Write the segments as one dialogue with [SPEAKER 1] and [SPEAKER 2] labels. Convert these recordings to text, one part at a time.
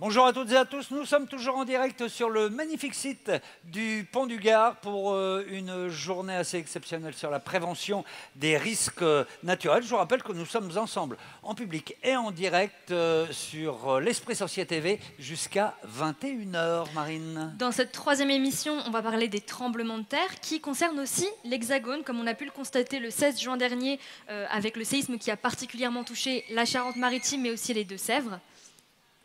[SPEAKER 1] Bonjour à toutes et à tous, nous sommes toujours en direct sur le magnifique site du Pont du Gard pour une journée assez exceptionnelle sur la prévention des risques naturels. Je vous rappelle que nous sommes ensemble en public et en direct sur l'Espresso TV jusqu'à 21 h, Marine.
[SPEAKER 2] Dans cette troisième émission, on va parler des tremblements de terre qui concernent aussi l'Hexagone, comme on a pu le constater le 16 juin dernier avec le séisme qui a particulièrement touché la Charente-Maritime mais aussi les Deux-Sèvres.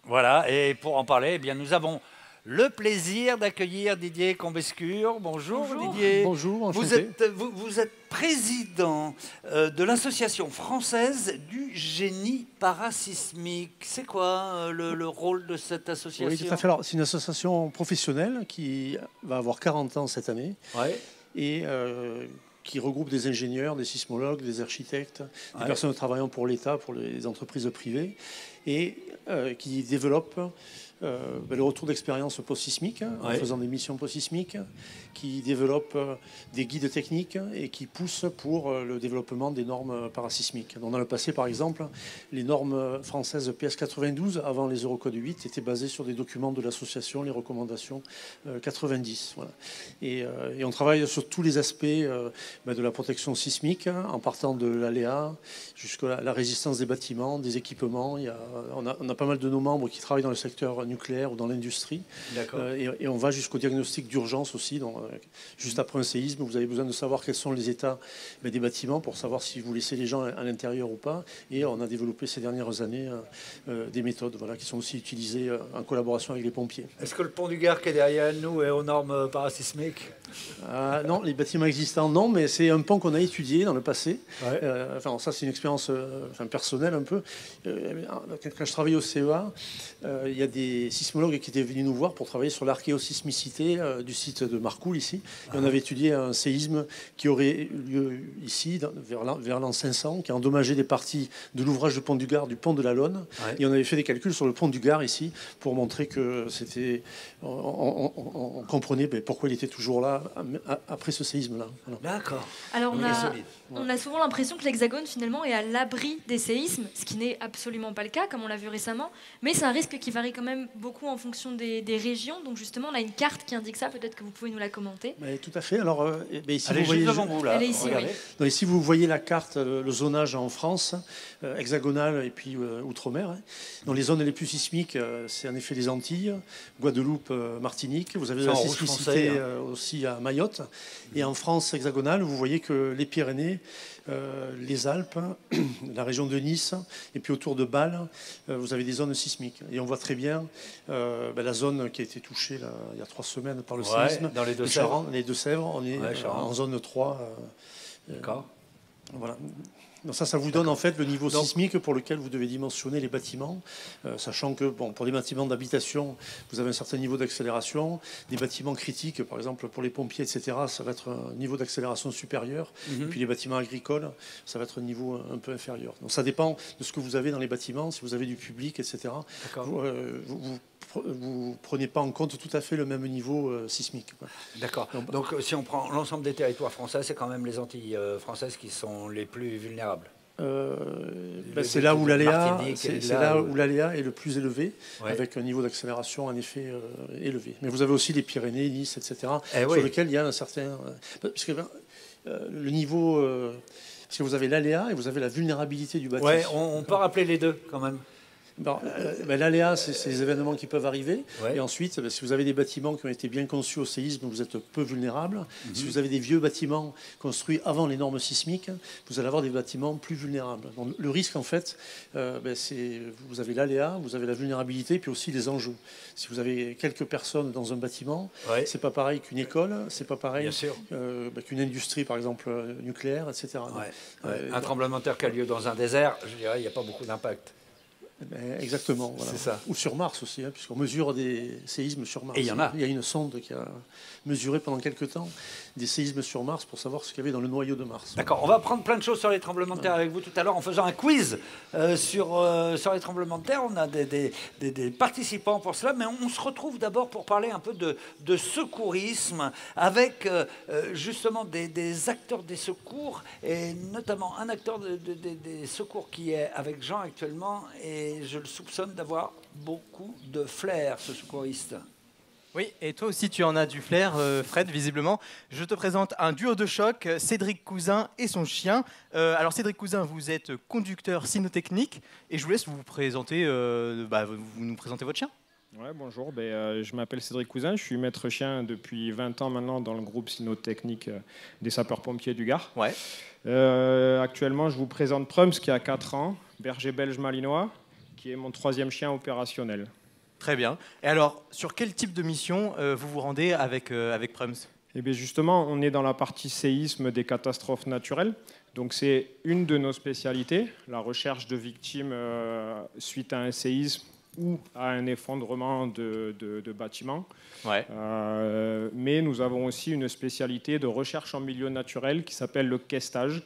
[SPEAKER 1] Voilà, et pour en parler, eh bien, nous avons le plaisir d'accueillir Didier Combescure. Bonjour,
[SPEAKER 2] Bonjour.
[SPEAKER 1] Didier.
[SPEAKER 3] Bonjour, enchanté.
[SPEAKER 1] Vous êtes président de l'Association française du génie parasismique. C'est quoi le rôle de cette association?
[SPEAKER 3] Oui, tout à fait. Alors, c'est une association professionnelle qui va avoir 40 ans cette année.
[SPEAKER 1] Ouais.
[SPEAKER 3] Et qui regroupe des ingénieurs, des sismologues, des architectes, des personnes travaillant pour l'État, pour les entreprises privées, et qui développe le retour d'expérience post-sismique, en faisant des missions post-sismiques, qui développe des guides techniques et qui pousse pour le développement des normes parasismiques. Donc, dans le passé, par exemple, les normes françaises PS92, avant les Eurocode 8, étaient basées sur des documents de l'association, les recommandations 90. Voilà. Et on travaille sur tous les aspects de la protection sismique, en partant de l'aléa jusqu'à la résistance des bâtiments, des équipements. On a pas mal de nos membres qui travaillent dans le secteur nucléaire ou dans l'industrie. Et on va jusqu'au diagnostic d'urgence aussi. Donc, juste après un séisme, vous avez besoin de savoir quels sont les états des bâtiments pour savoir si vous laissez les gens à l'intérieur ou pas. Et on a développé ces dernières années des méthodes qui sont aussi utilisées en collaboration avec les pompiers.
[SPEAKER 1] Est-ce que le pont du Gard qui est derrière nous est aux normes parasismiques?
[SPEAKER 3] Non, les bâtiments existants, non, mais c'est un pont qu'on a étudié dans le passé. Ça, c'est une expérience personnelle un peu. Quand je travaillais au CEA, il y a des sismologues qui étaient venus nous voir pour travailler sur l'archéosismicité du site de Marcoule, ici. Et on avait étudié un séisme qui aurait lieu ici, vers l'an 500, qui a endommagé des parties de l'ouvrage de Pont du Gard, du pont de la Lonne. Et on avait fait des calculs sur le pont du Gard, ici, pour montrer que c'était... On comprenait pourquoi il était toujours là après ce séisme-là. Voilà.
[SPEAKER 1] D'accord.
[SPEAKER 2] Alors on a souvent l'impression que l'Hexagone finalement est à l'abri des séismes, ce qui n'est absolument pas le cas, comme on l'a vu récemment, mais c'est un risque qui varie quand même beaucoup en fonction des régions. Donc justement, on a une carte qui indique ça, peut-être que vous pouvez nous la commenter.
[SPEAKER 3] Tout à fait. Alors, ici,
[SPEAKER 1] elle est juste devant vous, là.
[SPEAKER 2] Elle est ici, oui.
[SPEAKER 3] Donc, ici, vous voyez la carte, le zonage en France, hexagonale et puis outre-mer. Donc, les zones les plus sismiques, c'est en effet les Antilles, Guadeloupe, Martinique. Vous avez la sismicité aussi à Mayotte. Et en France hexagonale, vous voyez que les Pyrénées, les Alpes, la région de Nice, et puis autour de Bâle, vous avez des zones sismiques. Et on voit très bien la zone qui a été touchée là, il y a 3 semaines par le séisme.
[SPEAKER 1] Dans les Deux-Sèvres.
[SPEAKER 3] Les Deux-Sèvres, on est en zone 3.
[SPEAKER 1] D'accord.
[SPEAKER 3] Voilà. Donc ça vous donne en fait le niveau sismique pour lequel vous devez dimensionner les bâtiments, sachant que pour les bâtiments d'habitation, vous avez un certain niveau d'accélération. Des bâtiments critiques, par exemple pour les pompiers, etc., ça va être un niveau d'accélération supérieur. Et puis les bâtiments agricoles, ça va être un niveau un peu inférieur. Donc ça dépend de ce que vous avez dans les bâtiments, si vous avez du public, etc. Vous prenez pas en compte tout à fait le même niveau sismique.
[SPEAKER 1] D'accord. Donc si on prend l'ensemble des territoires français, c'est quand même les Antilles françaises qui sont les plus vulnérables.
[SPEAKER 3] C'est là où l'aléa est le plus élevé, avec un niveau d'accélération en effet élevé. Mais vous avez aussi les Pyrénées, Nice, etc., sur lesquels il y a un certain... Parce que le niveau... parce que vous avez l'aléa et vous avez la vulnérabilité du bâtiment.
[SPEAKER 1] Oui, on peut rappeler les deux quand même.
[SPEAKER 3] L'aléa, c'est les événements qui peuvent arriver. Et ensuite, si vous avez des bâtiments qui ont été bien conçus au séisme, vous êtes peu vulnérable. Si vous avez des vieux bâtiments construits avant les normes sismiques, vous allez avoir des bâtiments plus vulnérables. Donc, le risque, en fait, vous avez l'aléa, vous avez la vulnérabilité, puis aussi les enjeux. Si vous avez quelques personnes dans un bâtiment, c'est pas pareil qu'une école, c'est pas pareil qu'une industrie, par exemple, nucléaire, etc.
[SPEAKER 1] Un tremblement de terre qui a lieu dans un désert, je dirais, il n'y a pas beaucoup d'impact.
[SPEAKER 3] Exactement. Voilà.
[SPEAKER 1] C'est ça.
[SPEAKER 3] Ou sur Mars aussi, puisqu'on mesure des séismes sur Mars.
[SPEAKER 1] Et il y en a.
[SPEAKER 3] Il y a une sonde qui a mesuré pendant quelques temps des séismes sur Mars pour savoir ce qu'il y avait dans le noyau de Mars.
[SPEAKER 1] D'accord, on va prendre plein de choses sur les tremblements de terre avec vous tout à l'heure en faisant un quiz sur les tremblements de terre. On a des participants pour cela, mais on se retrouve d'abord pour parler un peu de secourisme avec justement des acteurs des secours et notamment un acteur des secours qui est avec Jean actuellement et et je le soupçonne d'avoir beaucoup de flair, ce secouriste.
[SPEAKER 4] Oui, et toi aussi tu en as du flair, Fred, visiblement. Je te présente un duo de choc, Cédric Cousin et son chien. Alors Cédric Cousin, vous êtes conducteur cynotechnique, et je vous laisse vous présenter, vous nous présentez votre chien.
[SPEAKER 5] Ouais, bonjour, je m'appelle Cédric Cousin, je suis maître chien depuis 20 ans maintenant dans le groupe cynotechnique des sapeurs-pompiers du Gard.
[SPEAKER 4] Ouais.
[SPEAKER 5] Actuellement, je vous présente Prums qui a 4 ans, berger belge malinois, qui est mon 3e chien opérationnel.
[SPEAKER 4] Très bien. Et alors, sur quel type de mission vous vous rendez avec Prums?
[SPEAKER 5] Eh bien justement, on est dans la partie séisme des catastrophes naturelles. Donc c'est une de nos spécialités, la recherche de victimes suite à un séisme ou à un effondrement de bâtiments.
[SPEAKER 4] Ouais.
[SPEAKER 5] Mais nous avons aussi une spécialité de recherche en milieu naturel qui s'appelle le questage,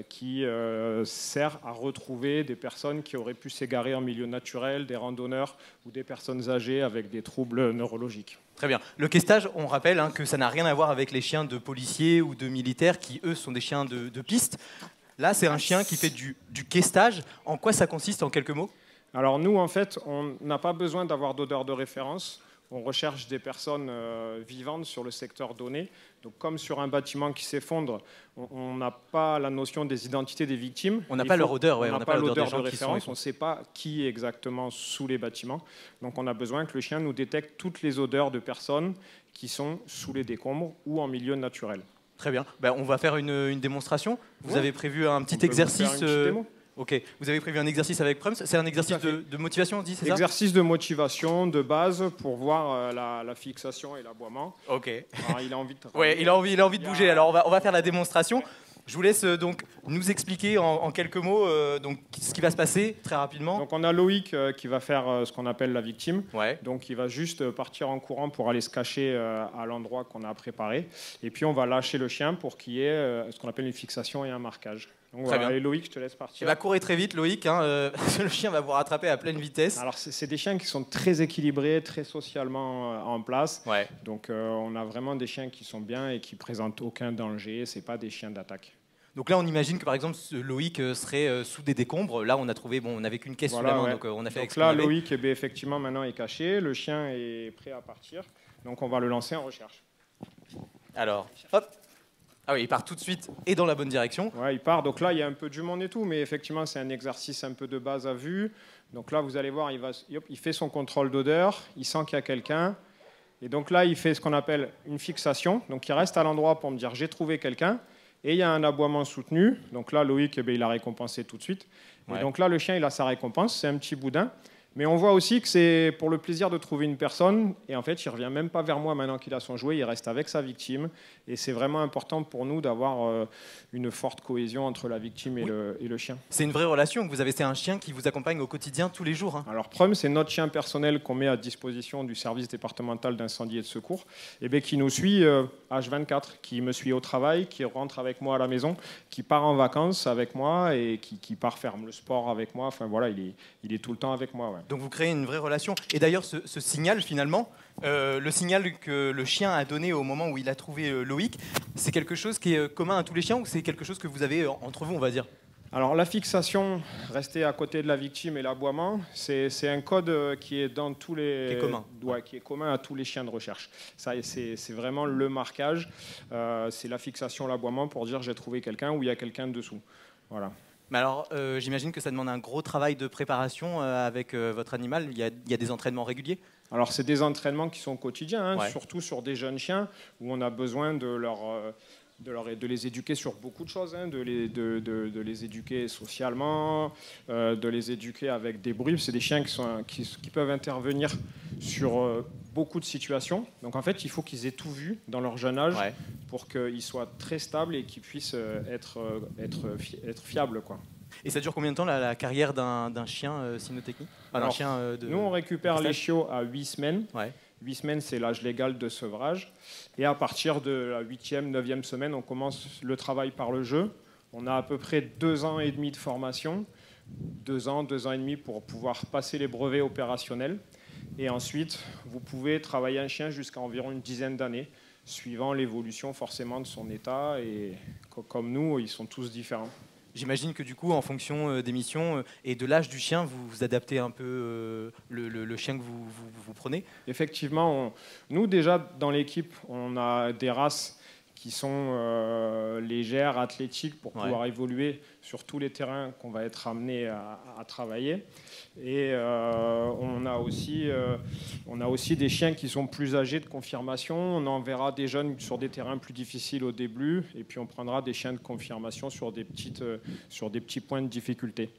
[SPEAKER 5] qui sert à retrouver des personnes qui auraient pu s'égarer en milieu naturel, des randonneurs ou des personnes âgées avec des troubles neurologiques.
[SPEAKER 4] Très bien. Le questage, on rappelle que ça n'a rien à voir avec les chiens de policiers ou de militaires qui, eux, sont des chiens de piste. Là, c'est un chien qui fait du questage. En quoi ça consiste, en quelques mots?
[SPEAKER 5] Alors nous, en fait, on n'a pas besoin d'avoir d'odeur de référence. On recherche des personnes vivantes sur le secteur donné. Donc, comme sur un bâtiment qui s'effondre, on n'a pas la notion des identités des victimes.
[SPEAKER 4] On n'a pas leur odeur,
[SPEAKER 5] on n'a pas l'odeur de
[SPEAKER 4] des gens
[SPEAKER 5] référence. On ne sait pas qui est exactement sous les bâtiments. Donc, on a besoin que le chien nous détecte toutes les odeurs de personnes qui sont sous les décombres ou en milieu naturel.
[SPEAKER 4] Très bien. On va faire une démonstration. Vous avez prévu un petit
[SPEAKER 5] On peut
[SPEAKER 4] exercice.
[SPEAKER 5] vous faire une petite démo.
[SPEAKER 4] Ok, vous avez prévu un exercice avec Prums. C'est un exercice de motivation, on dit, c'est ça?
[SPEAKER 5] Exercice de motivation de base pour voir la fixation et l'aboiement.
[SPEAKER 4] Ok.
[SPEAKER 5] Alors, il a envie de
[SPEAKER 4] Ouais, il a envie de bouger. Alors on va faire la démonstration. Je vous laisse donc nous expliquer en quelques mots donc ce qui va se passer très rapidement.
[SPEAKER 5] Donc on a Loïc qui va faire ce qu'on appelle la victime.
[SPEAKER 4] Ouais.
[SPEAKER 5] Donc il va juste partir en courant pour aller se cacher à l'endroit qu'on a préparé. Et puis on va lâcher le chien pour qu'il y ait ce qu'on appelle une fixation et un marquage. Donc
[SPEAKER 4] Très
[SPEAKER 5] voilà.
[SPEAKER 4] bien.
[SPEAKER 5] Et Loïc, je te laisse partir.
[SPEAKER 4] Il va courir très vite, Loïc. Le chien va vous rattraper à pleine vitesse.
[SPEAKER 5] Alors c'est des chiens qui sont très équilibrés, très socialement en place.
[SPEAKER 4] Ouais.
[SPEAKER 5] Donc on a vraiment des chiens qui sont bien et qui présentent aucun danger. C'est pas des chiens d'attaque.
[SPEAKER 4] Donc là, on imagine que par exemple, Loïc serait sous des décombres. Là, on a trouvé, on n'avait qu'une caisse sous la main,
[SPEAKER 5] ouais.
[SPEAKER 4] donc on a fait.
[SPEAKER 5] Donc là, Loïc, effectivement, maintenant est caché. Le chien est prêt à partir. Donc on va le lancer en recherche.
[SPEAKER 4] Alors, hop. Ah oui, il part tout de suite et dans la bonne direction.
[SPEAKER 5] Ouais, il part. Donc là, il y a un peu du monde et tout, mais effectivement, c'est un exercice un peu de base à vue. Donc là, vous allez voir, il fait son contrôle d'odeur, il sent qu'il y a quelqu'un. Et donc là, il fait ce qu'on appelle une fixation. Donc il reste à l'endroit pour me dire j'ai trouvé quelqu'un. Et il y a un aboiement soutenu. Donc là, Loïc, il a récompensé tout de suite.
[SPEAKER 4] Ouais.
[SPEAKER 5] Et donc là, le chien, il a sa récompense. C'est un petit boudin. Mais on voit aussi que c'est pour le plaisir de trouver une personne. Et en fait, il ne revient même pas vers moi maintenant qu'il a son jouet. Il reste avec sa victime. Et c'est vraiment important pour nous d'avoir une forte cohésion entre la victime et le chien.
[SPEAKER 4] C'est une vraie relation que vous avez. C'est un chien qui vous accompagne au quotidien tous les jours.
[SPEAKER 5] Alors, Prum, c'est notre chien personnel qu'on met à disposition du service départemental d'incendie et de secours, et qui nous suit H24, qui me suit au travail, qui rentre avec moi à la maison, qui part en vacances avec moi et qui part faire le sport avec moi. Enfin voilà, il est tout le temps avec moi. Ouais.
[SPEAKER 4] Donc vous créez une vraie relation. Et d'ailleurs, ce signal, finalement, le signal que le chien a donné au moment où il a trouvé Loïc, c'est quelque chose qui est commun à tous les chiens ou c'est quelque chose que vous avez entre vous, on va dire?
[SPEAKER 5] Alors la fixation, rester à côté de la victime et l'aboiement, c'est un code qui est dans tous les...
[SPEAKER 4] Qui est commun.
[SPEAKER 5] Ouais, qui est commun à tous les chiens de recherche. Ça, c'est vraiment le marquage. C'est la fixation, l'aboiement pour dire j'ai trouvé quelqu'un ou il y a quelqu'un dessous. Voilà.
[SPEAKER 4] Mais alors, j'imagine que ça demande un gros travail de préparation avec votre animal. Il y a des entraînements réguliers?
[SPEAKER 5] Alors c'est des entraînements qui sont quotidiens, hein,
[SPEAKER 4] Ouais.
[SPEAKER 5] surtout sur des jeunes chiens où on a besoin de les éduquer sur beaucoup de choses, hein, de les éduquer socialement, de les éduquer avec des bruits. C'est des chiens qui peuvent intervenir sur beaucoup de situations. Donc en fait, il faut qu'ils aient tout vu dans leur jeune âge
[SPEAKER 4] Ouais.
[SPEAKER 5] pour qu'ils soient très stables et qu'ils puissent être fiables, quoi.
[SPEAKER 4] Et ça dure combien de temps la carrière d'un chien cynotechnique? Enfin, d'un
[SPEAKER 5] Alors,
[SPEAKER 4] chien
[SPEAKER 5] Nous, on récupère
[SPEAKER 4] de
[SPEAKER 5] les
[SPEAKER 4] stage.
[SPEAKER 5] chiots à 8 semaines.
[SPEAKER 4] Ouais.
[SPEAKER 5] 8 semaines, c'est l'âge légal de sevrage. Et à partir de la 8e, 9e semaine, on commence le travail par le jeu. On a à peu près 2 ans et demi de formation, 2 ans et demi pour pouvoir passer les brevets opérationnels. Et ensuite, vous pouvez travailler un chien jusqu'à environ une dizaine d'années, suivant l'évolution forcément de son état. Et comme nous, ils sont tous différents.
[SPEAKER 4] J'imagine que du coup, en fonction des missions et de l'âge du chien, vous adaptez un peu le chien que vous prenez.
[SPEAKER 5] Effectivement, nous déjà dans l'équipe, on a des races qui sont légères, athlétiques pour pouvoir évoluer sur tous les terrains qu'on va être amené à travailler. Et on a aussi des chiens qui sont plus âgés de confirmation. On enverra des jeunes sur des terrains plus difficiles au début, et puis on prendra des chiens de confirmation sur des petits points de difficulté.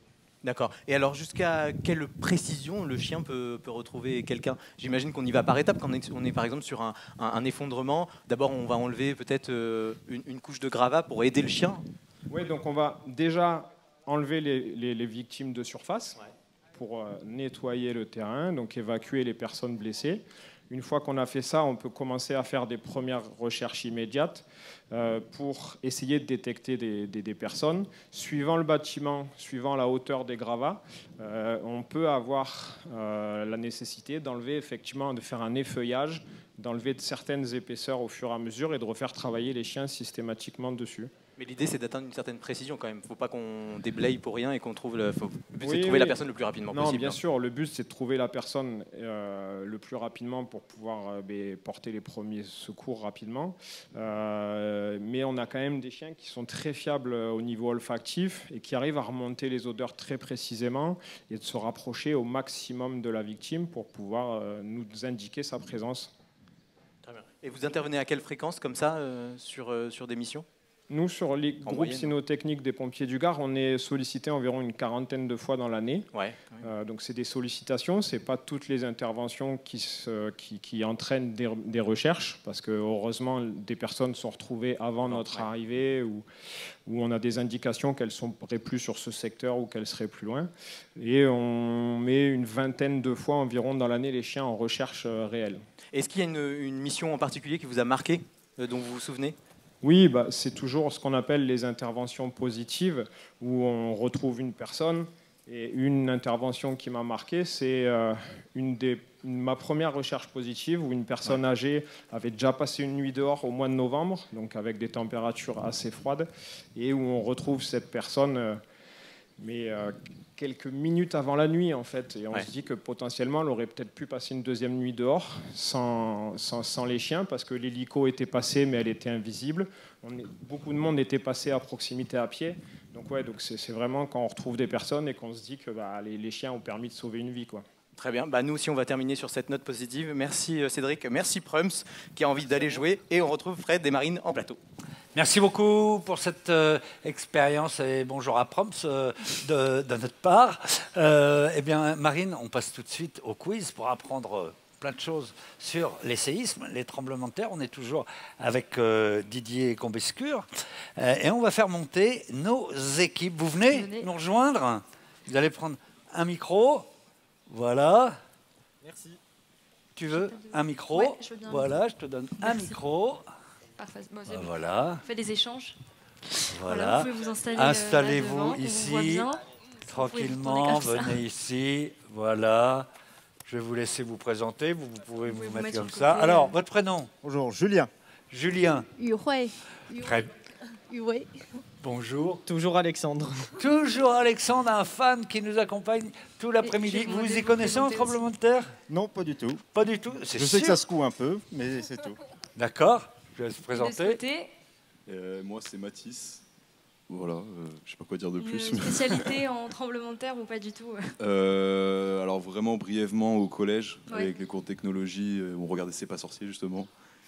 [SPEAKER 4] D'accord. Et alors, jusqu'à quelle précision le chien peut retrouver quelqu'un? J'imagine qu'on y va par étapes. Quand on est par exemple sur un effondrement, d'abord on va enlever peut-être une couche de gravat pour aider le chien.
[SPEAKER 5] Oui, donc on va déjà enlever les victimes de surface pour nettoyer le terrain, donc évacuer les personnes blessées. Une fois qu'on a fait ça, on peut commencer à faire des premières recherches immédiates pour essayer de détecter des personnes. Suivant le bâtiment, suivant la hauteur des gravats, on peut avoir la nécessité d'enlever effectivement, de faire un effeuillage, d'enlever certaines épaisseurs au fur et à mesure et de refaire travailler les chiens systématiquement dessus.
[SPEAKER 4] Mais l'idée, c'est d'atteindre une certaine précision quand même. Il ne faut pas qu'on déblaye pour rien et qu'on trouve... Le but, c'est de trouver la personne le plus rapidement possible.
[SPEAKER 5] Non, bien sûr. Le but, c'est de trouver la personne le plus rapidement pour pouvoir porter les premiers secours rapidement. Mais on a quand même des chiens qui sont très fiables au niveau olfactif et qui arrivent à remonter les odeurs très précisément et de se rapprocher au maximum de la victime pour pouvoir nous indiquer sa présence.
[SPEAKER 4] Très bien. Et vous intervenez à quelle fréquence comme ça sur des missions ?
[SPEAKER 5] Nous, sur les groupes cynotechniques des pompiers du Gard, on est sollicité environ une 40aine de fois dans l'année. Donc c'est des sollicitations, ce n'est pas toutes les interventions qui entraînent des recherches, parce que heureusement, des personnes sont retrouvées avant notre arrivée, où on a des indications qu'elles ne seraient plus sur ce secteur ou qu'elles seraient plus loin. Et on met une 20aine de fois environ dans l'année les chiens en recherche réelle.
[SPEAKER 4] Est-ce qu'il y a une mission en particulier qui vous a marqué, dont vous vous souvenez ?
[SPEAKER 5] Oui, c'est toujours ce qu'on appelle les interventions positives, où on retrouve une personne. Et une intervention qui m'a marqué, c'est ma première recherche positive, où une personne âgée avait déjà passé une nuit dehors au mois de novembre, donc avec des températures assez froides, et où on retrouve cette personne quelques minutes avant la nuit, en fait. Et on se dit que potentiellement, elle aurait peut-être pu passer une deuxième nuit dehors sans les chiens, parce que l'hélico était passé, mais elle était invisible. Beaucoup de monde était passé à proximité à pied. Donc c'est vraiment quand on retrouve des personnes et qu'on se dit que les chiens ont permis de sauver une vie, quoi.
[SPEAKER 4] Très bien. Nous aussi, on va terminer sur cette note positive. Merci Cédric, merci Prums, qui a envie d'aller jouer. Et on retrouve Fred et Marine en plateau.
[SPEAKER 1] Merci beaucoup pour cette expérience et bonjour à Prums de notre part. Eh bien, Marine, on passe tout de suite au quiz pour apprendre plein de choses sur les séismes, les tremblements de terre. On est toujours avec Didier Combescure et on va faire monter nos équipes. Vous venez nous rejoindre? Vous allez prendre un micro. Voilà.
[SPEAKER 4] Merci.
[SPEAKER 1] Tu veux un micro?
[SPEAKER 2] Oui, je veux bien.
[SPEAKER 1] Voilà, je te donne un micro.
[SPEAKER 2] Parfait.
[SPEAKER 1] Voilà.
[SPEAKER 2] On fait des échanges.
[SPEAKER 1] Voilà.
[SPEAKER 2] Vous pouvez vous installer.
[SPEAKER 1] Installez-vous ici, tranquillement. Venez ici. Voilà. Je vais vous laisser vous présenter. Vous pouvez vous mettre comme ça. Alors, votre prénom?
[SPEAKER 6] Bonjour, Julien.
[SPEAKER 1] Julien.
[SPEAKER 7] Yuhui.
[SPEAKER 1] Très
[SPEAKER 7] Yuhui.
[SPEAKER 1] Bonjour.
[SPEAKER 6] Toujours Alexandre.
[SPEAKER 1] Toujours Alexandre, un fan qui nous accompagne tout l'après-midi. Vous y connaissez en tremblement de terre?
[SPEAKER 6] Non, pas du tout.
[SPEAKER 1] Pas du tout.
[SPEAKER 6] Je sais que ça secoue un peu, mais c'est tout.
[SPEAKER 1] D'accord. Je vais se présenter.
[SPEAKER 8] Moi, c'est Mathis. Voilà, je sais pas quoi dire de plus.
[SPEAKER 2] Une spécialité en tremblement de terre ou pas du tout?
[SPEAKER 8] Alors vraiment brièvement au collège, avec les cours de technologie, on regardait C'est pas sorcier justement.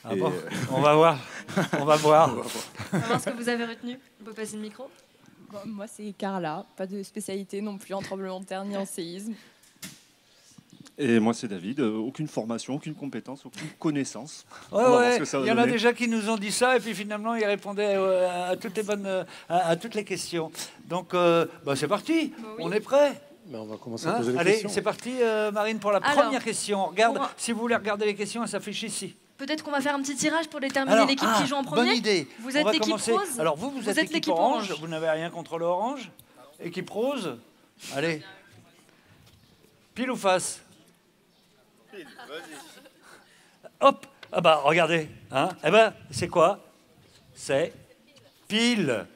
[SPEAKER 1] Ah bon on va voir. On va voir.
[SPEAKER 2] On va voir ce que vous avez retenu. On peut passer le micro.
[SPEAKER 7] Moi, c'est Carla. Pas de spécialité non plus en tremblement de terre ni en séisme.
[SPEAKER 6] Et moi, c'est David. Aucune formation, aucune compétence, aucune connaissance.
[SPEAKER 1] Ouais. Il y en a déjà qui nous ont dit ça et puis finalement ils répondaient à toutes les questions. Donc c'est parti.
[SPEAKER 2] Oui.
[SPEAKER 1] On est prêt.
[SPEAKER 3] On va commencer à poser les
[SPEAKER 1] Allez,
[SPEAKER 3] questions.
[SPEAKER 1] c'est parti, Marine, pour la première question. Regarde, si vous voulez regarder les questions, elles s'affichent ici.
[SPEAKER 2] Peut-être qu'on va faire un petit tirage pour déterminer l'équipe qui joue en premier.
[SPEAKER 1] Bonne idée.
[SPEAKER 2] Vous êtes l'équipe rose.
[SPEAKER 1] Alors vous êtes l'équipe orange. Vous n'avez rien contre le orange. Équipe rose. Allez. Pile ou face? Pile, vas-y. Hop. Ah bah regardez. C'est quoi? C'est pile.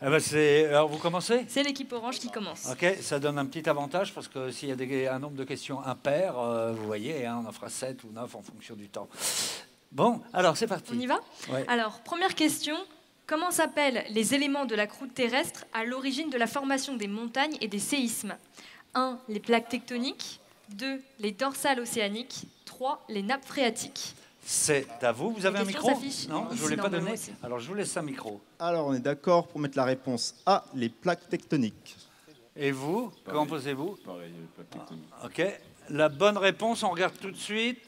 [SPEAKER 1] Eh ben, alors, vous commencez?
[SPEAKER 2] C'est l'équipe orange qui commence.
[SPEAKER 1] Ok, ça donne un petit avantage parce que s'il y a un nombre de questions impair, vous voyez, hein, on en fera 7 ou 9 en fonction du temps. Bon, alors c'est parti.
[SPEAKER 2] On y va?
[SPEAKER 1] Ouais.
[SPEAKER 2] Alors, première question. Comment s'appellent les éléments de la croûte terrestre à l'origine de la formation des montagnes et des séismes? 1. Les plaques tectoniques. 2. Les dorsales océaniques. 3. Les nappes phréatiques.
[SPEAKER 1] C'est à vous. Vous avez un micro? Non, je ne vous l'ai pas donné.
[SPEAKER 2] Aussi.
[SPEAKER 1] Alors, je vous laisse un micro.
[SPEAKER 9] Alors, on est d'accord pour mettre la réponse A, les plaques tectoniques.
[SPEAKER 1] Et vous, comment posez-vous?
[SPEAKER 8] Pareil, les plaques tectoniques.
[SPEAKER 1] Ok. La bonne réponse, on regarde tout de suite.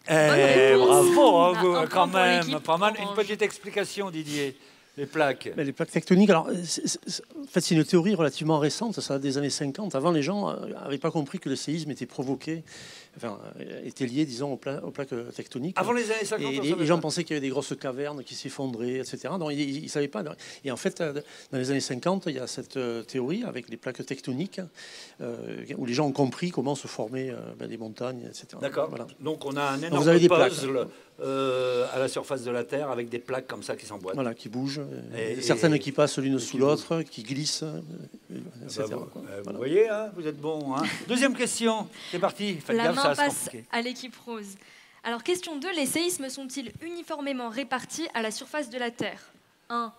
[SPEAKER 2] Réponse.
[SPEAKER 1] Bravo,
[SPEAKER 2] Un
[SPEAKER 1] quand
[SPEAKER 2] point pour
[SPEAKER 1] même.
[SPEAKER 2] l'équipe
[SPEAKER 1] Pas mal. Une
[SPEAKER 2] orange.
[SPEAKER 1] petite explication, Didier. Les plaques.
[SPEAKER 3] Les plaques tectoniques, alors, en fait, c'est une théorie relativement récente, ça date des années 50. Avant, les gens n'avaient pas compris que le séisme était provoqué, était lié, disons, aux plaques tectoniques.
[SPEAKER 1] Avant les années 50,
[SPEAKER 3] et les gens pensaient qu'il y avait des grosses cavernes qui s'effondraient, etc. Donc, ils ne savaient pas. Et en fait, dans les années 50, il y a cette théorie avec les plaques tectoniques, où les gens ont compris comment se formaient des montagnes, etc.
[SPEAKER 1] D'accord.
[SPEAKER 3] Voilà.
[SPEAKER 1] Donc, on a un
[SPEAKER 3] Donc,
[SPEAKER 1] énorme
[SPEAKER 3] vous avez des
[SPEAKER 1] puzzle à la surface de la Terre avec des plaques comme ça qui s'emboîtent.
[SPEAKER 3] Voilà, qui bougent.
[SPEAKER 1] Et
[SPEAKER 3] certaines qui passent l'une sous l'autre, qui glissent, etc.
[SPEAKER 1] Vous voyez, hein, vous êtes bon. Hein. Deuxième question. C'est parti. Faites
[SPEAKER 2] La
[SPEAKER 1] gaffe,
[SPEAKER 2] main
[SPEAKER 1] ça va se
[SPEAKER 2] passe
[SPEAKER 1] compliquer.
[SPEAKER 2] à l'équipe rose. Alors, question 2. Les séismes sont-ils uniformément répartis à la surface de la Terre? 1.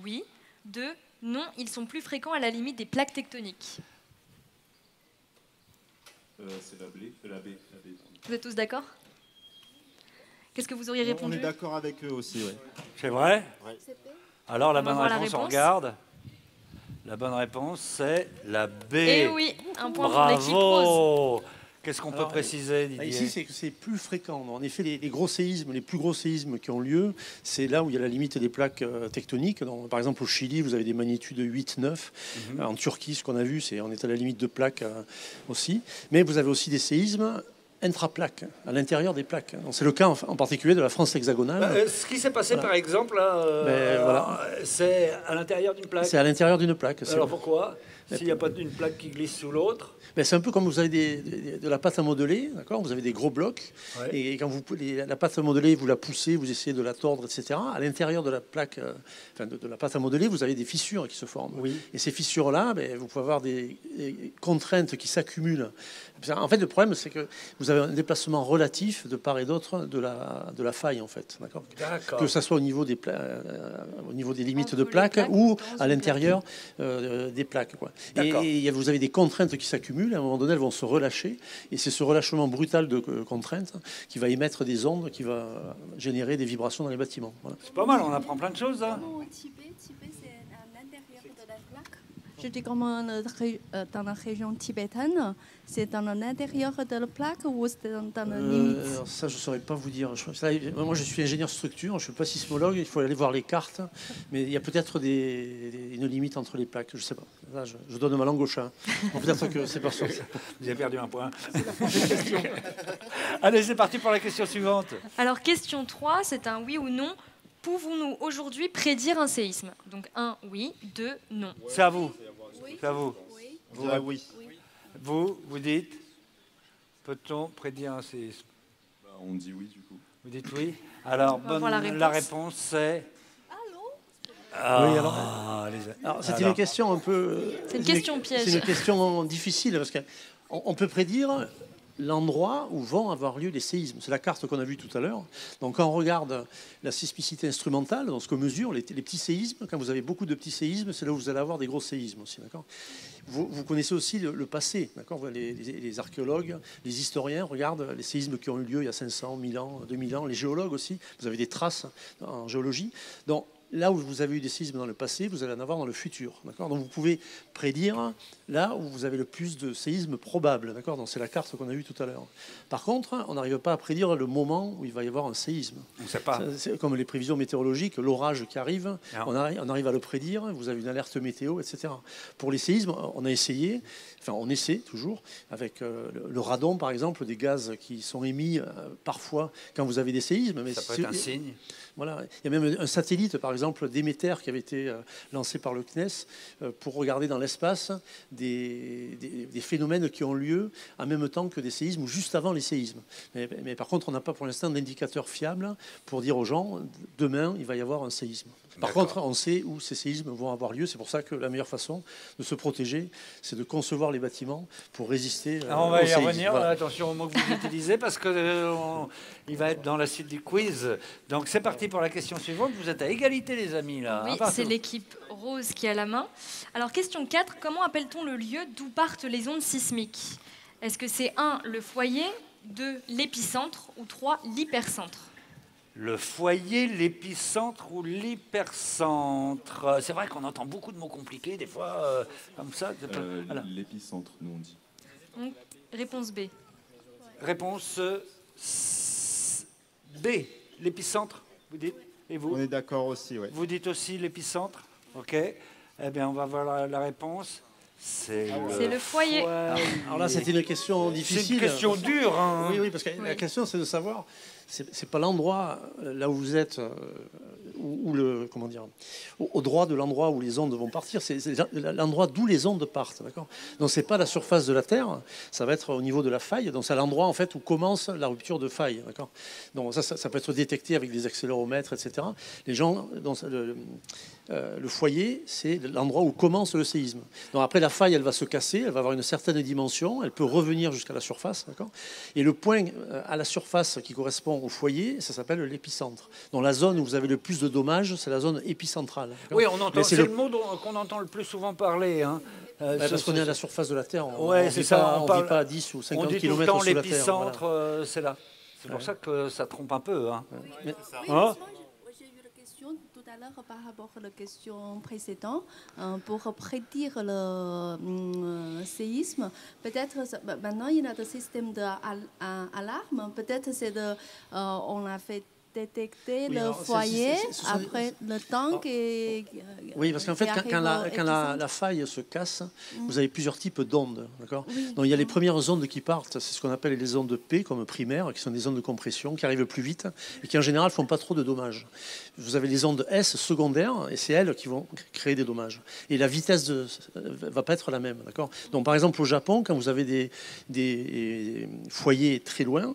[SPEAKER 2] Oui. 2. Non, ils sont plus fréquents à la limite des plaques tectoniques.
[SPEAKER 8] C'est la B.
[SPEAKER 2] Vous êtes tous d'accord? Qu'est-ce que vous auriez
[SPEAKER 9] On
[SPEAKER 2] répondu?
[SPEAKER 9] est d'accord avec eux aussi, oui.
[SPEAKER 1] C'est vrai? Alors, la
[SPEAKER 2] On va
[SPEAKER 1] bonne
[SPEAKER 2] voir la
[SPEAKER 1] réponse, on
[SPEAKER 2] réponse.
[SPEAKER 1] regarde. La bonne réponse, c'est la B.
[SPEAKER 2] Eh oui, un point pour l'équipe rose.
[SPEAKER 1] Bravo. Qu'est-ce qu'on peut
[SPEAKER 3] Alors,
[SPEAKER 1] préciser, Didier?
[SPEAKER 3] Ici, c'est que c'est plus fréquent. En effet, les gros séismes, les plus gros séismes qui ont lieu, c'est là où il y a la limite des plaques tectoniques. Donc, par exemple, au Chili, vous avez des magnitudes 8, 9. En Turquie, ce qu'on a vu, on est à la limite de plaques aussi. Mais vous avez aussi des séismes intraplaques, à l'intérieur des plaques. C'est le cas en particulier de la France hexagonale.
[SPEAKER 1] Ce qui s'est passé,
[SPEAKER 3] Voilà.
[SPEAKER 1] par exemple, là,
[SPEAKER 3] voilà.
[SPEAKER 1] c'est à l'intérieur d'une plaque.
[SPEAKER 3] C'est à l'intérieur d'une plaque.
[SPEAKER 1] Alors pourquoi? S'il n'y a pas une plaque qui glisse sous l'autre?
[SPEAKER 3] C'est un peu comme vous avez de la pâte à modeler, d'accord? Vous avez des gros blocs,
[SPEAKER 1] Ouais.
[SPEAKER 3] et quand la pâte à modeler, vous la poussez, vous essayez de la tordre, etc. À l'intérieur de la plaque, de la pâte à modeler, vous avez des fissures qui se forment.
[SPEAKER 1] Oui.
[SPEAKER 3] Et ces fissures-là, vous pouvez avoir des contraintes qui s'accumulent. En fait, le problème, c'est que vous avez un déplacement relatif de part et d'autre de la faille, en fait, d'accord?
[SPEAKER 1] D'accord.
[SPEAKER 3] Que ça soit au niveau des limites
[SPEAKER 2] Entre
[SPEAKER 3] de
[SPEAKER 2] les
[SPEAKER 3] plaques
[SPEAKER 2] plaques
[SPEAKER 3] ou
[SPEAKER 2] dans
[SPEAKER 3] à
[SPEAKER 2] une
[SPEAKER 3] l'intérieur des plaques, quoi.
[SPEAKER 1] D'accord.
[SPEAKER 3] Et vous avez des contraintes qui s'accumulent. À un moment donné, elles vont se relâcher. Et c'est ce relâchement brutal de contraintes qui va émettre des ondes, qui va générer des vibrations dans les bâtiments. Voilà.
[SPEAKER 1] C'est pas mal, on apprend plein de choses. Hein.
[SPEAKER 10] Au Tibet, c'est à l'intérieur de la plaque.
[SPEAKER 11] Je dis comment dans la région tibétaine, c'est dans l'intérieur de la plaque ou c'est dans la limite?
[SPEAKER 3] Alors ça, je ne saurais pas vous dire. Moi, je suis ingénieur structure, je ne suis pas sismologue, il faut aller voir les cartes. Mais il y a peut-être une limite entre les plaques, je ne sais pas. Là, je donne ma langue au chat. Bon, peut-être que c'est pas ça.
[SPEAKER 1] Vous avez perdu un point. Allez, c'est parti pour la question suivante.
[SPEAKER 2] Alors, question 3, c'est un oui ou non. Pouvons-nous aujourd'hui prédire un séisme? Donc 1, oui. 2, non.
[SPEAKER 1] C'est à vous. C'est à vous.
[SPEAKER 9] On dirait oui.
[SPEAKER 1] Vous dites, peut-on prédire un séisme?
[SPEAKER 8] On dit oui, du coup.
[SPEAKER 1] Vous dites oui. Alors,
[SPEAKER 2] On va voir
[SPEAKER 1] la réponse, c'est...
[SPEAKER 3] Oui, alors, c'est une question un peu...
[SPEAKER 2] C'est une question piège.
[SPEAKER 3] C'est une question difficile parce qu'on peut prédire l'endroit où vont avoir lieu les séismes. C'est la carte qu'on a vue tout à l'heure. Donc quand on regarde la sismicité instrumentale, donc ce qu'on mesure, les petits séismes, quand vous avez beaucoup de petits séismes, c'est là où vous allez avoir des gros séismes aussi. D'accord ? Vous connaissez aussi le passé. D'accord ? Les archéologues, les historiens regardent les séismes qui ont eu lieu il y a 500, 1000 ans, 2000 ans. Les géologues aussi, vous avez des traces en géologie. Donc là où vous avez eu des séismes dans le passé, vous allez en avoir dans le futur. D'accord ? Donc vous pouvez prédire là où vous avez le plus de séismes probables. D'accord ? Donc c'est la carte qu'on a vue tout à l'heure. Par contre, on n'arrive pas à prédire le moment où il va y avoir un séisme.
[SPEAKER 1] On ne sait pas.
[SPEAKER 3] C'est comme les prévisions météorologiques, l'orage qui arrive, on arrive à le prédire, vous avez une alerte météo, etc. Pour les séismes, on a essayé, enfin on essaie toujours, avec le radon par exemple, des gaz qui sont émis parfois quand vous avez des séismes. Mais
[SPEAKER 1] ça peut être un signe.
[SPEAKER 3] Voilà. Il y a même un satellite, par exemple, Déméter, qui avait été lancé par le CNES pour regarder dans l'espace des phénomènes qui ont lieu en même temps que des séismes ou juste avant les séismes. Mais par contre, on n'a pas pour l'instant d'indicateur fiable pour dire aux gens, demain, il va y avoir un séisme. Par contre, on sait où ces séismes vont avoir lieu. C'est pour ça que la meilleure façon de se protéger, c'est de concevoir les bâtiments pour résister
[SPEAKER 1] on va
[SPEAKER 3] aux
[SPEAKER 1] y
[SPEAKER 3] séismes.
[SPEAKER 1] revenir.
[SPEAKER 3] Voilà.
[SPEAKER 1] Attention au mot que vous utilisez parce que il va être dans la suite du quiz. Donc c'est parti pour la question suivante. Vous êtes à égalité, les amis. Là,
[SPEAKER 2] Oui, c'est l'équipe rose qui a la main. Alors, question 4. Comment appelle-t-on le lieu d'où partent les ondes sismiques? Est-ce que c'est 1, le foyer, 2, l'épicentre ou 3, l'hypercentre?
[SPEAKER 1] Le foyer, l'épicentre ou l'hypercentre. C'est vrai qu'on entend beaucoup de mots compliqués, des fois, comme ça. Voilà.
[SPEAKER 8] L'épicentre, nous on dit.
[SPEAKER 2] Donc, réponse B.
[SPEAKER 1] Réponse B, l'épicentre, vous dites? Et vous?
[SPEAKER 9] On est d'accord aussi, oui.
[SPEAKER 1] Vous dites aussi l'épicentre? Ok. Eh bien, on va voir la réponse. C'est
[SPEAKER 2] le foyer.
[SPEAKER 3] Alors là, c'était une question difficile.
[SPEAKER 1] C'est une question dure. Hein.
[SPEAKER 3] Oui, parce que la question, c'est de savoir, c'est pas l'endroit là où vous êtes, au droit de l'endroit où les ondes vont partir, c'est l'endroit d'où les ondes partent, d'accord. Donc c'est pas la surface de la Terre, ça va être au niveau de la faille. Donc c'est l'endroit en fait où commence la rupture de faille, d'accord. Donc ça peut être détecté avec des accéléromètres, etc. Les gens, le foyer, c'est l'endroit où commence le séisme. Donc après la faille, elle va se casser, elle va avoir une certaine dimension, elle peut revenir jusqu'à la surface, d'accord. Et le point à la surface qui correspond au foyer, ça s'appelle l'épicentre. Donc la zone où vous avez le plus de dommages, c'est la zone épicentrale.
[SPEAKER 1] Oui, c'est le mot qu'on entend le plus souvent parler. Hein.
[SPEAKER 3] Parce qu'on est à la surface de la Terre. On
[SPEAKER 1] ne
[SPEAKER 3] vit pas à 10 ou 50 km sous la Terre.
[SPEAKER 1] On dit tout le temps l'épicentre, c'est là. C'est pour ça que ça trompe un peu. Hein.
[SPEAKER 11] J'ai eu la question tout à l'heure par rapport à la question précédente. Pour prédire le séisme, peut-être maintenant il y a des systèmes d'alarme. Peut-être on a fait détecter le foyer après le temps
[SPEAKER 3] oui, parce qu'en fait, quand la faille se casse, vous avez plusieurs types d'ondes. D'accord. Donc il y a les premières ondes qui partent, c'est ce qu'on appelle les ondes P, comme primaires, qui sont des ondes de compression, qui arrivent plus vite et qui en général font pas trop de dommages. Vous avez les ondes S secondaires, et c'est elles qui vont créer des dommages. Et la vitesse va pas être la même. D'accord. Donc par exemple, au Japon, quand vous avez des foyers très loin,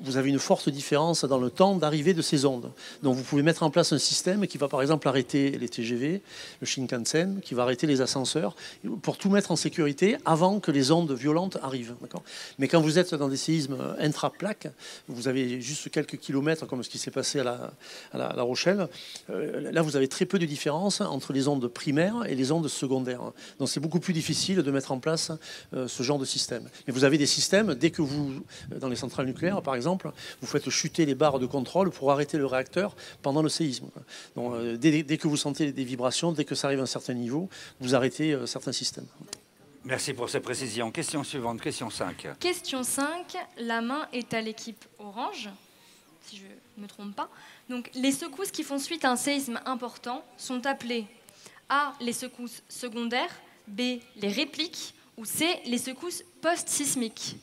[SPEAKER 3] vous avez une forte différence dans le temps d'arrivée de ces ondes. Donc vous pouvez mettre en place un système qui va par exemple arrêter les TGV, le Shinkansen, qui va arrêter les ascenseurs, pour tout mettre en sécurité avant que les ondes violentes arrivent. Mais quand vous êtes dans des séismes intra-plaques, vous avez juste quelques kilomètres, comme ce qui s'est passé à La Rochelle, là vous avez très peu de différence entre les ondes primaires et les ondes secondaires. Donc c'est beaucoup plus difficile de mettre en place ce genre de système. Mais vous avez des systèmes, dès que vous, dans les centrales nucléaires par exemple, vous faites chuter les barres de contrôle pour arrêter le réacteur pendant le séisme. Donc, dès que vous sentez des vibrations, dès que ça arrive à un certain niveau, vous arrêtez certains systèmes.
[SPEAKER 1] Merci pour ces précisions. Question suivante, question 5.
[SPEAKER 2] Question 5, la main est à l'équipe orange, si je ne me trompe pas. Donc, les secousses qui font suite à un séisme important sont appelées A, les secousses secondaires, B, les répliques, ou C, les secousses post-sismiques.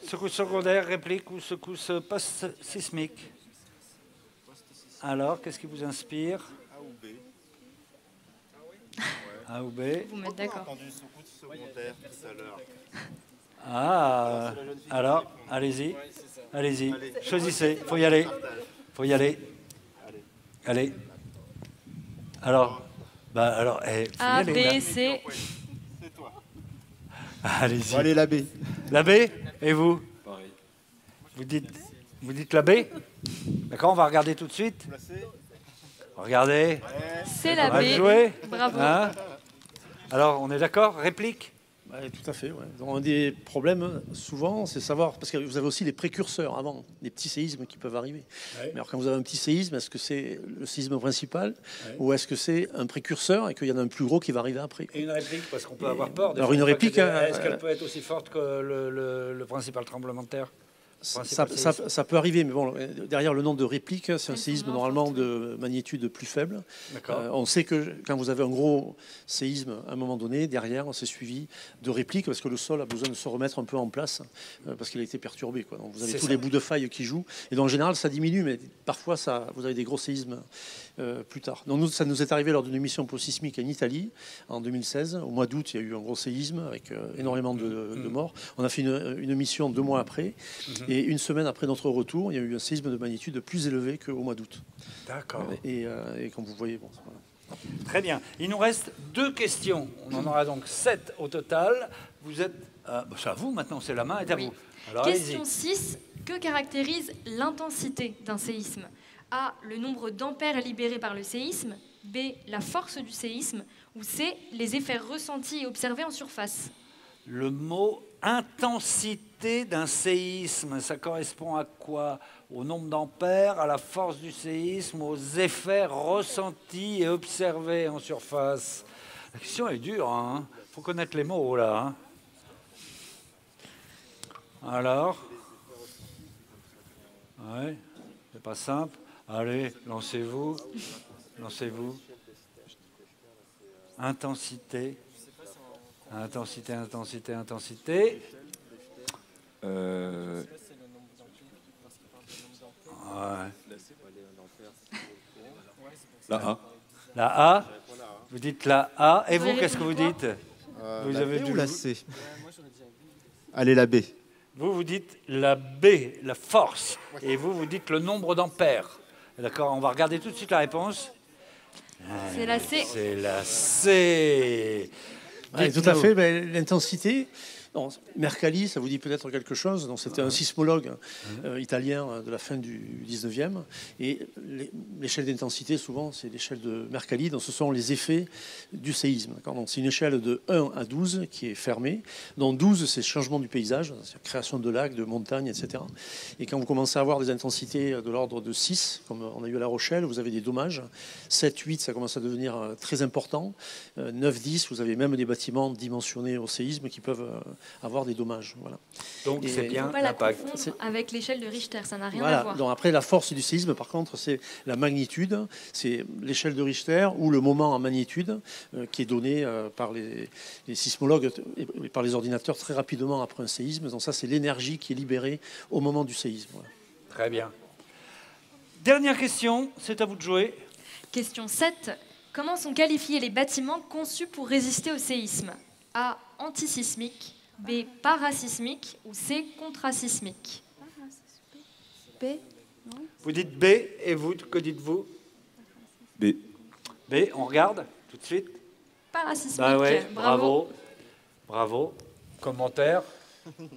[SPEAKER 1] Secousse secondaire, réplique ou secousse post-sismique? Alors, qu'est-ce qui vous inspire?
[SPEAKER 9] A ou B.
[SPEAKER 1] A ou B.
[SPEAKER 2] Vous mettez d'accord.
[SPEAKER 9] J'ai entendu secousse secondaire tout à l'heure.
[SPEAKER 1] Ah, alors, allez-y. Allez-y, choisissez. Faut y aller. Faut y aller. Allez. Alors, faut y
[SPEAKER 2] A,
[SPEAKER 1] aller,
[SPEAKER 2] B,
[SPEAKER 1] là.
[SPEAKER 2] C.
[SPEAKER 1] Allez-y.
[SPEAKER 9] Bon, allez, la B.
[SPEAKER 1] La B? Et vous?
[SPEAKER 8] Pareil.
[SPEAKER 1] Vous dites la B? D'accord, on va regarder tout de suite. Regardez.
[SPEAKER 2] C'est la
[SPEAKER 1] On va
[SPEAKER 2] B.
[SPEAKER 1] jouer.
[SPEAKER 2] Bravo.
[SPEAKER 1] Hein? Alors, on est d'accord? Réplique?
[SPEAKER 3] Tout à fait. Ouais. Donc, un des problèmes, souvent, c'est savoir, parce que vous avez aussi les précurseurs avant, les petits séismes qui peuvent arriver.
[SPEAKER 1] Ouais.
[SPEAKER 3] Mais alors, quand vous avez un petit séisme, est-ce que c'est le séisme principal ou est-ce que c'est un précurseur et qu'il y en a un plus gros qui va arriver après?
[SPEAKER 1] Et une réplique, parce qu'on peut avoir peur.
[SPEAKER 3] Alors, une réplique...
[SPEAKER 1] Est-ce qu'elle peut être aussi forte que le principal tremblement de terre?
[SPEAKER 3] Ça peut arriver, mais bon, derrière le nom de réplique, c'est un séisme normalement de magnitude plus faible. On sait que quand vous avez un gros séisme, à un moment donné, derrière, c'est suivi de répliques, parce que le sol a besoin de se remettre un peu en place, parce qu'il a été perturbé. Donc vous avez tous les bouts de faille qui jouent, et donc en général, ça diminue, mais parfois, vous avez des gros séismes plus tard. Donc ça nous est arrivé lors d'une mission sismique en Italie, en 2016. Au mois d'août, il y a eu un gros séisme avec énormément de morts. On a fait une mission 2 mois après. Et une semaine après notre retour, il y a eu un séisme de magnitude plus élevé qu'au mois d'août.
[SPEAKER 1] D'accord.
[SPEAKER 3] Et comme vous voyez, bon, voilà.
[SPEAKER 1] Très bien. Il nous reste 2 questions. On en aura donc 7 au total. Vous êtes... c'est à vous maintenant, c'est la main est à vous. Alors,
[SPEAKER 2] question 6. Que caractérise l'intensité d'un séisme? A. Le nombre d'ampères libérés par le séisme. B. La force du séisme. Ou C. Les effets ressentis et observés en surface.
[SPEAKER 1] Le mot intensité d'un séisme, ça correspond à quoi? Au nombre d'ampères, à la force du séisme, aux effets ressentis et observés en surface. La question est dure, hein. Faut connaître les mots là. Hein. Alors, ouais, c'est pas simple. Allez, lancez-vous, lancez-vous. Intensité. Intensité, intensité, intensité. Ouais.
[SPEAKER 8] La A.
[SPEAKER 1] La A. Vous dites la A. Et vous, qu'est-ce que vous dites?
[SPEAKER 9] Vous avez B ou la C? Allez, la B.
[SPEAKER 1] Vous dites la B, la force. Et vous dites le nombre d'ampères. D'accord, on va regarder tout de suite la réponse.
[SPEAKER 2] C'est la C.
[SPEAKER 1] C'est la C.
[SPEAKER 3] Ouais, tout à fait. Ben, l'intensité. Non, Mercalli, ça vous dit peut-être quelque chose. C'était un sismologue italien de la fin du 19e. Et l'échelle d'intensité, souvent, c'est l'échelle de Mercalli. Donc, ce sont les effets du séisme. Donc, c'est une échelle de 1 à 12 qui est fermée. Donc, 12, c'est le changement du paysage, c'est la création de lacs, de montagnes, etc. Et quand vous commencez à avoir des intensités de l'ordre de 6, comme on a eu à La Rochelle, vous avez des dommages. 7, 8, ça commence à devenir très important. 9, 10, vous avez même des bâtiments dimensionnés au séisme qui peuvent avoir des dommages. Voilà.
[SPEAKER 1] Donc c'est bien
[SPEAKER 2] l'impact. Avec l'échelle de Richter, ça n'a rien à voir.
[SPEAKER 3] Donc après, la force du séisme, par contre, c'est la magnitude, c'est l'échelle de Richter ou le moment en magnitude qui est donné par les sismologues et par les ordinateurs très rapidement après un séisme. Donc ça, c'est l'énergie qui est libérée au moment du séisme. Voilà.
[SPEAKER 1] Très bien. Dernière question, c'est à vous de jouer.
[SPEAKER 2] Question 7. Comment sont qualifiés les bâtiments conçus pour résister au séisme? A. Antisismique. B. Parasismique. Ou C. Contrasismique.
[SPEAKER 11] B.
[SPEAKER 1] Vous dites B et vous, que dites-vous?
[SPEAKER 8] B.
[SPEAKER 1] B, on regarde tout de suite.
[SPEAKER 2] Parasismique.
[SPEAKER 1] Bah ouais,
[SPEAKER 2] bravo.
[SPEAKER 1] Bravo. Commentaire?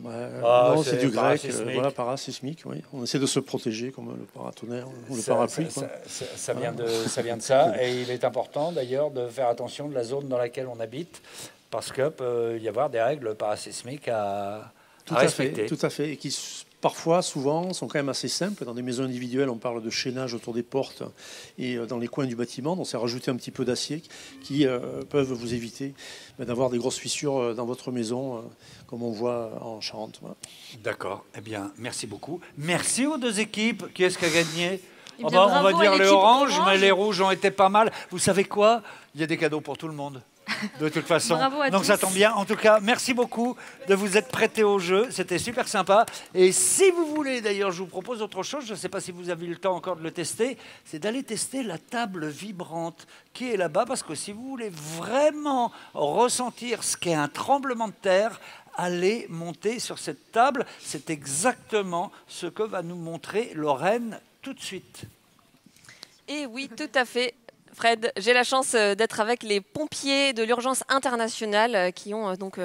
[SPEAKER 3] Non, c'est du grec, voilà, parasismique. Oui. On essaie de se protéger comme le paratonnerre ou le parapluie.
[SPEAKER 1] Ça vient de ça. Et il est important d'ailleurs de faire attention de la zone dans laquelle on habite, parce qu'il peut y avoir des règles parasismiques à respecter.
[SPEAKER 3] Tout à fait. Et qui parfois, souvent, sont quand même assez simples. Dans des maisons individuelles, on parle de chaînage autour des portes et dans les coins du bâtiment. Donc c'est rajouter un petit peu d'acier qui peuvent vous éviter d'avoir des grosses fissures dans votre maison, comme on voit en Charente. Voilà.
[SPEAKER 1] D'accord. Eh bien, merci beaucoup. Merci aux 2 équipes. Qui est-ce qui a gagné?
[SPEAKER 2] On va
[SPEAKER 1] dire les oranges, mais les rouges ont été pas mal. Vous savez quoi? Il y a des cadeaux pour tout le monde. De toute façon.
[SPEAKER 2] Bravo à
[SPEAKER 1] Donc
[SPEAKER 2] tous.
[SPEAKER 1] ça tombe bien. En tout cas, merci beaucoup de vous être prêtés au jeu. C'était super sympa. Et si vous voulez, d'ailleurs, je vous propose autre chose. Je ne sais pas si vous avez eu le temps encore de le tester. C'est d'aller tester la table vibrante qui est là-bas. Parce que si vous voulez vraiment ressentir ce qu'est un tremblement de terre, allez monter sur cette table. C'est exactement ce que va nous montrer Lorraine tout de suite.
[SPEAKER 12] Et oui, tout à fait. Fred, j'ai la chance d'être avec les pompiers de l'urgence internationale qui ont donc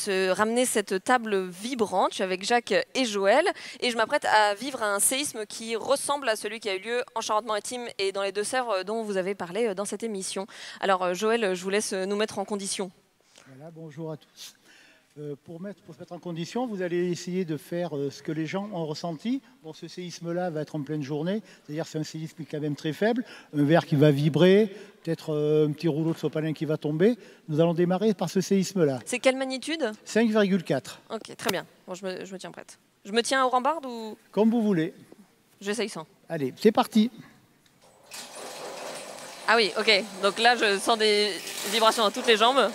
[SPEAKER 12] ramené cette table vibrante. Je suis avec Jacques et Joël et je m'apprête à vivre un séisme qui ressemble à celui qui a eu lieu en Charente-Maritime et dans les Deux-Sèvres dont vous avez parlé dans cette émission. Joël, je vous laisse nous mettre en condition.
[SPEAKER 13] Voilà, bonjour à tous. Pour se mettre en condition, vous allez essayer de faire ce que les gens ont ressenti. Bon, ce séisme-là va être en pleine journée, c'est-à-dire c'est un séisme quand même très faible, un verre qui va vibrer, peut-être un petit rouleau de sopalin qui va tomber. Nous allons démarrer par ce séisme-là.
[SPEAKER 12] C'est quelle magnitude?
[SPEAKER 13] 5,4.
[SPEAKER 12] Ok, très bien. Bon, je me tiens prête. Je me tiens au rambarde ou...
[SPEAKER 13] Comme vous voulez.
[SPEAKER 12] J'essaye sans.
[SPEAKER 13] Allez, c'est parti.
[SPEAKER 12] Ah oui, ok. Donc là, je sens des vibrations dans toutes les jambes.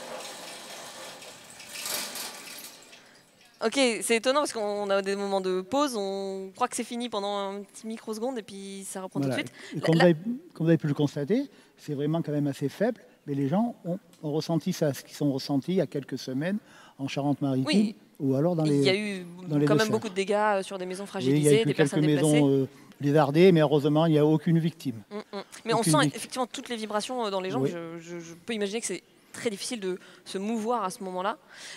[SPEAKER 12] Ok, c'est étonnant parce qu'on a des moments de pause, on croit que c'est fini pendant un petit microseconde et puis ça reprend tout de suite.
[SPEAKER 13] Comme vous avez pu le constater, c'est vraiment quand même assez faible, mais les gens ont ressenti ça, ce qu'ils sont ressentis il y a quelques semaines en Charente-Maritime.
[SPEAKER 12] Oui.
[SPEAKER 13] Ou alors dans les,
[SPEAKER 12] il y a eu quand même beaucoup de dégâts sur des maisons fragilisées,
[SPEAKER 13] oui, il y a eu
[SPEAKER 12] des personnes
[SPEAKER 13] quelques
[SPEAKER 12] déplacées.
[SPEAKER 13] maisons lézardées, mais heureusement, il n'y a aucune victime.
[SPEAKER 12] Mais on sent effectivement toutes les vibrations dans les gens.
[SPEAKER 13] Oui.
[SPEAKER 12] Je peux imaginer que c'est très difficile de se mouvoir à ce moment-là.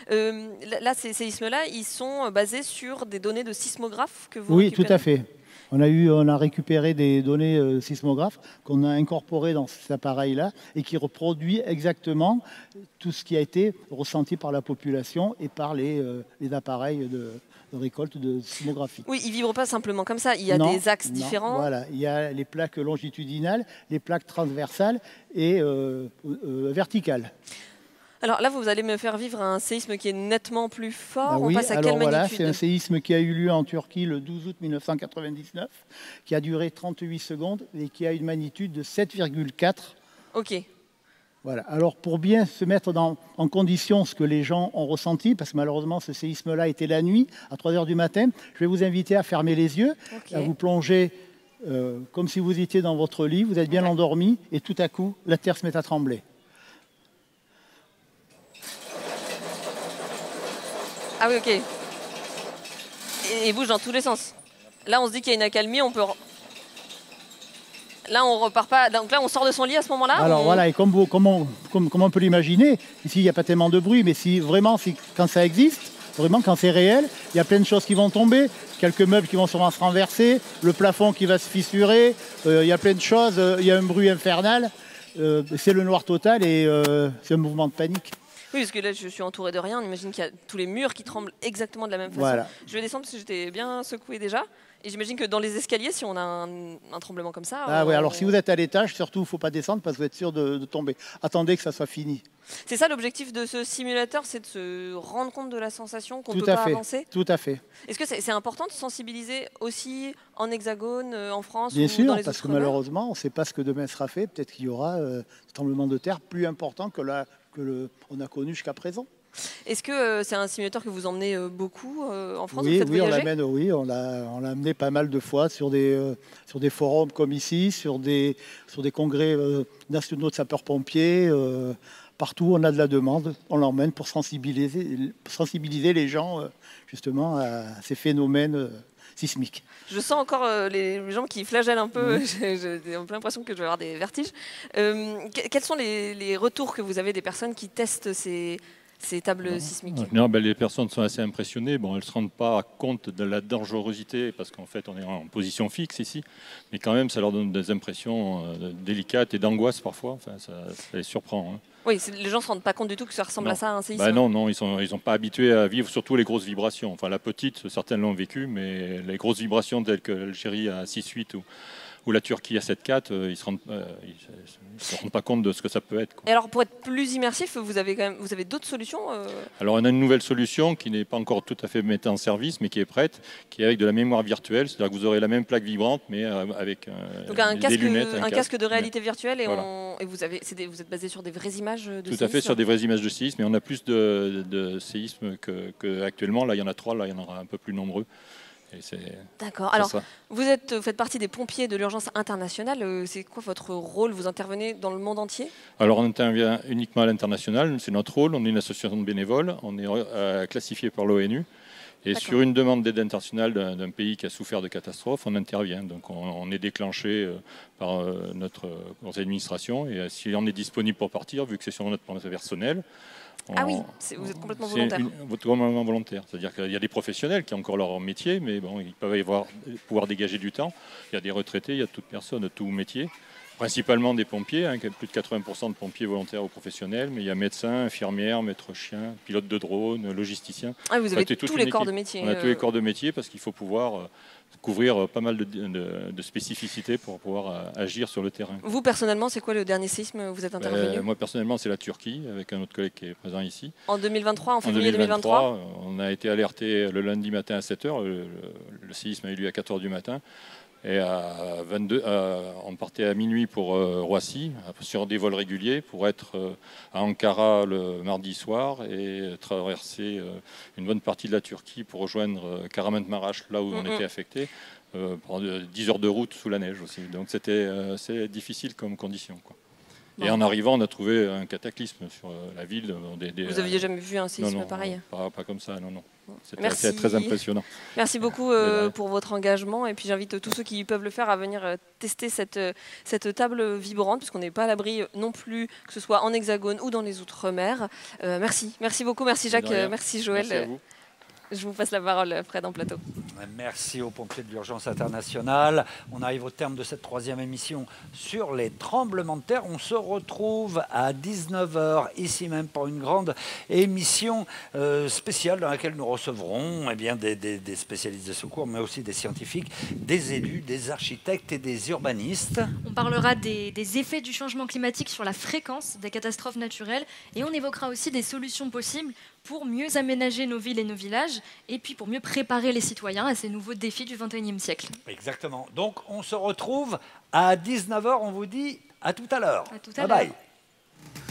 [SPEAKER 12] Là, ces séismes-là, ils sont basés sur des données de sismographes que vous
[SPEAKER 13] Oui, tout
[SPEAKER 12] récupérez.
[SPEAKER 13] à fait. On a récupéré des données sismographes qu'on a incorporées dans cet appareil-là et qui reproduit exactement tout ce qui a été ressenti par la population et par les appareils de récolte de sismographie.
[SPEAKER 12] Oui, ils ne vibrent pas simplement comme ça. Il y a des axes différents.
[SPEAKER 13] Voilà, il y a les plaques longitudinales, les plaques transversales et verticales.
[SPEAKER 12] Alors là, vous allez me faire vivre un séisme qui est nettement plus fort.
[SPEAKER 13] Ah
[SPEAKER 12] On
[SPEAKER 13] oui,
[SPEAKER 12] passe à
[SPEAKER 13] alors
[SPEAKER 12] quelle
[SPEAKER 13] voilà,
[SPEAKER 12] magnitude?
[SPEAKER 13] c'est un séisme qui a eu lieu en Turquie le 12 août 1999, qui a duré 38 secondes et qui a une magnitude de 7,4.
[SPEAKER 12] Ok.
[SPEAKER 13] Voilà. Alors pour bien se mettre en condition ce que les gens ont ressenti, parce que malheureusement ce séisme-là était la nuit, à 3 h du matin, je vais vous inviter à fermer les yeux, à vous plonger comme si vous étiez dans votre lit, vous êtes bien endormi et tout à coup la terre se met à trembler.
[SPEAKER 12] Ah oui, ok. Et bouge dans tous les sens. Là, on se dit qu'il y a une accalmie, on peut... Là, on repart pas. Donc là, on sort de son lit à ce moment-là.
[SPEAKER 13] Alors voilà, et comme on peut l'imaginer, ici il n'y a pas tellement de bruit, mais quand ça existe, vraiment quand c'est réel, il y a plein de choses qui vont tomber, quelques meubles qui vont sûrement se renverser, le plafond qui va se fissurer, il y a plein de choses, il y a un bruit infernal, c'est le noir total et c'est un mouvement de panique.
[SPEAKER 12] Oui, parce que là, je suis entourée de rien. On imagine qu'il y a tous les murs qui tremblent exactement de la même façon.
[SPEAKER 13] Voilà.
[SPEAKER 12] Je vais descendre parce que j'étais bien secouée déjà. Et j'imagine que dans les escaliers, si on a un tremblement comme ça...
[SPEAKER 13] Ah oui, alors si vous êtes à l'étage, surtout, il ne faut pas descendre parce que vous êtes sûr de tomber. Attendez que ça soit fini.
[SPEAKER 12] C'est ça l'objectif de ce simulateur, c'est de se rendre compte de la sensation qu'on ne peut pas avancer?
[SPEAKER 13] Tout à fait.
[SPEAKER 12] Est-ce que c'est important de sensibiliser aussi en Hexagone, en France
[SPEAKER 13] Bien
[SPEAKER 12] ou
[SPEAKER 13] sûr,
[SPEAKER 12] dans les
[SPEAKER 13] parce que
[SPEAKER 12] Outre-mer?
[SPEAKER 13] malheureusement, on ne sait pas ce que demain sera fait. Peut-être qu'il y aura un tremblement de terre plus important que on a connu jusqu'à présent.
[SPEAKER 12] Est-ce que c'est un simulateur que vous emmenez beaucoup en France?
[SPEAKER 13] Oui,
[SPEAKER 12] vous
[SPEAKER 13] on l'amène, oui, on l'a amené pas mal de fois sur des forums comme ici, sur des congrès nationaux de sapeurs-pompiers. Partout où on a de la demande, on l'emmène pour sensibiliser les gens justement à ces phénomènes sismiques.
[SPEAKER 12] Je sens encore les gens qui flagellent un peu. J'ai un peu l'impression que je vais avoir des vertiges. Quels sont les retours que vous avez des personnes qui testent ces tables sismiques?
[SPEAKER 14] Non, les personnes sont assez impressionnées. Bon, elles ne se rendent pas compte de la dangerosité parce qu'en fait, on est en position fixe ici. Mais quand même, ça leur donne des impressions délicates et d'angoisse parfois. Enfin, ça les surprend. Hein.
[SPEAKER 12] Oui, les gens ne se rendent pas compte du tout que ça ressemble à ça, un séisme.
[SPEAKER 14] Non, ils sont pas habitués à vivre surtout les grosses vibrations. Enfin, la petite, certains l'ont vécu, mais les grosses vibrations telles que l'Algérie à 6,8 ou la Turquie à 7,4, ils ne se rendent pas compte de ce que ça peut être. Quoi.
[SPEAKER 12] Et alors, pour être plus immersif, vous avez d'autres solutions
[SPEAKER 14] Alors, on a une nouvelle solution qui n'est pas encore tout à fait mise en service, mais qui est prête, qui est avec de la mémoire virtuelle. C'est-à-dire que vous aurez la même plaque vibrante, mais avec
[SPEAKER 12] donc
[SPEAKER 14] des lunettes.
[SPEAKER 12] Un casque de réalité virtuelle, et,
[SPEAKER 14] voilà.
[SPEAKER 12] et vous êtes basé sur des vraies images de séisme?
[SPEAKER 14] Tout à fait, sur des vraies images de séisme. Mais on a plus de séismes qu'actuellement. Là, il y en a 3, là, il y en aura un peu plus nombreux.
[SPEAKER 12] D'accord. Alors, vous faites partie des pompiers de l'urgence internationale. C'est quoi votre rôle? Vous intervenez dans le monde entier?
[SPEAKER 14] Alors, on intervient uniquement à l'international. C'est notre rôle. On est une association de bénévoles. On est classifié par l'ONU. Et sur une demande d'aide internationale d'un pays qui a souffert de catastrophe, on intervient. Donc, on est déclenché par notre conseil d'administration. Et si on est disponible pour partir, vu que c'est sur notre plan personnel,
[SPEAKER 12] ah oui, vous êtes complètement volontaire.
[SPEAKER 14] Complètement volontaire. C'est-à-dire qu'il y a des professionnels qui ont encore leur métier, mais bon, ils peuvent pouvoir dégager du temps. Il y a des retraités, il y a toute personne, tout métier. Principalement des pompiers, plus de 80% de pompiers volontaires ou professionnels, mais il y a médecins, infirmières, maîtres chiens, pilotes de drone, logisticiens.
[SPEAKER 12] Ah, vous avez tous les corps de métier.
[SPEAKER 14] On a tous les corps de métier parce qu'il faut pouvoir couvrir pas mal de spécificités pour pouvoir agir sur le terrain.
[SPEAKER 12] Vous, personnellement, c'est quoi le dernier séisme où vous êtes intervenu?
[SPEAKER 14] Moi, personnellement, c'est la Turquie, avec un autre collègue qui est présent ici.
[SPEAKER 12] En 2023, en février 2023
[SPEAKER 14] on a été alerté le lundi matin à 7 h. Le séisme a eu lieu à 4 h du matin. Et on partait à minuit pour Roissy, sur des vols réguliers, pour être à Ankara le mardi soir et traverser une bonne partie de la Turquie pour rejoindre Kahramanmaraş, là où on était affecté, pendant 10 heures de route sous la neige aussi. Donc c'est difficile comme condition, quoi. Et en arrivant, on a trouvé un cataclysme sur la ville.
[SPEAKER 12] Vous n'aviez jamais vu un séisme pareil?
[SPEAKER 14] Pas comme ça, non.
[SPEAKER 12] C'était
[SPEAKER 14] très impressionnant.
[SPEAKER 12] Merci beaucoup pour votre engagement. Et puis j'invite tous ceux qui peuvent le faire à venir tester cette table vibrante, puisqu'on n'est pas à l'abri non plus, que ce soit en Hexagone ou dans les Outre-mer. Merci beaucoup. Merci Jacques, merci Joël.
[SPEAKER 14] Merci à vous.
[SPEAKER 12] Je vous passe la parole, Fred, en plateau.
[SPEAKER 1] Merci aux pompiers de l'urgence internationale. On arrive au terme de cette 3e émission sur les tremblements de terre. On se retrouve à 19h, ici même, pour une grande émission spéciale dans laquelle nous recevrons des spécialistes de secours, mais aussi des scientifiques, des élus, des architectes et des urbanistes.
[SPEAKER 2] On parlera des effets du changement climatique sur la fréquence des catastrophes naturelles et on évoquera aussi des solutions possibles pour mieux aménager nos villes et nos villages et puis pour mieux préparer les citoyens à ces nouveaux défis du XXIe siècle.
[SPEAKER 1] Exactement. Donc on se retrouve à 19h. On vous dit à tout à l'heure.
[SPEAKER 2] À tout à l'heure.
[SPEAKER 1] Bye bye.